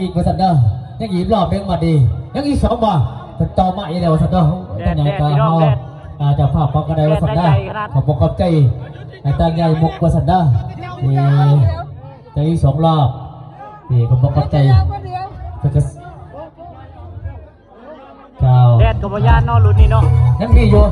อีกประสันเด้อยังอีกรอบนึงมาดียังอีก2บ่เป็นต่อมาอีกแล้วประสันเด้อท่านยังก็เอาจะภาพปอกกระไดประสันเด้อขอบคุณใจในตาใหญ่มุกประสันเด้อจะอีก2รอบขอบคุณใจแดดกับพยานนอนรุ่นนี้เนาะยังมีอยู่